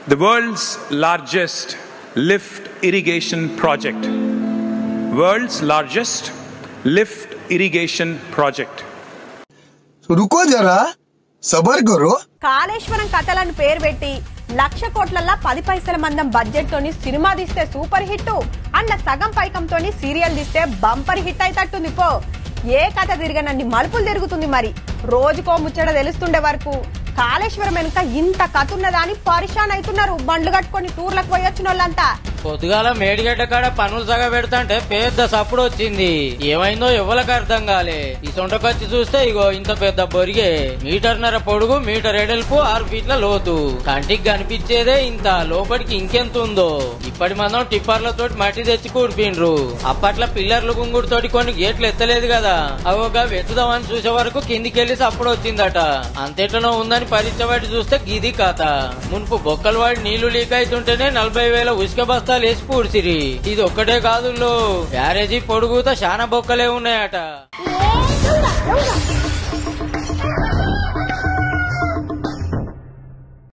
The world's largest lift irrigation project. World's largest lift irrigation project. रुको जरा सबर करो. కాళేశ్వరం కథలను పేరు పెట్టి 1,00,000 కోట్లల్లా 10 పైసల మందం బడ్జెట్ తోని సినిమా తీస్తే సూపర్ హిట్ అన్న సగం పైకంతోని సీరియల్ తీస్తే బంపర్ హిట్ అయితట్టుంది పో. ఏ కథ తిరగనన్ని మలుపులు తిరుగుతుంది. మరి రోజుకో ముచ్చట తెలుస్తుండే వరకు కాళేశ్వరం వెనుక ఇంత కథ ఉన్నదా అని పరిశాన్ అవుతున్నారు బండ్లు కట్టుకుని టూర్లకు పోయి వచ్చిన వాళ్ళంతా. పొద్దుగాల మేడిగడ్డ కాడ పనులు సగ పెడతాంటే పెద్ద సప్పుడు వచ్చింది. ఏమైందో ఎవరికి అర్థం కాలే. ఈ సొంటకొచ్చి చూస్తే ఇగో ఇంత పెద్ద బొరిగే, 1.5 మీటర్ పొడుగు, 1 మీటర్ ఎడల్పు, 6 ఫీట్ల లోతు. కంటికి కనిపించేదే ఇంత, లోపలికి ఇంకెంత ఉందో. ఇప్పటి మనం టిప్పర్లతోటి మట్టి తెచ్చి కూడిపిండ్రు. అప్పట్లో పిల్లర్లు గుంగుడుతోటి కొన్ని గేట్లు ఎత్తలేదు కదా, అవోగా వెతుదామని చూసే వరకు కిందికెళ్లి సప్పుడు వచ్చిందట. అంతెట్లనో ఉందని పరీక్ష చూస్తే గిది కథ. మున్పు బొక్కలు వాడి నీళ్లు లీక్ అవుతుంటేనే 40,000 ఉసుక బస్తాలు వేసి పూడ్చిరి. ఇది ఒక్కటే కాదు, బ్యారేజీ పొడుగుతో శానా బొక్కలే ఉన్నాయట.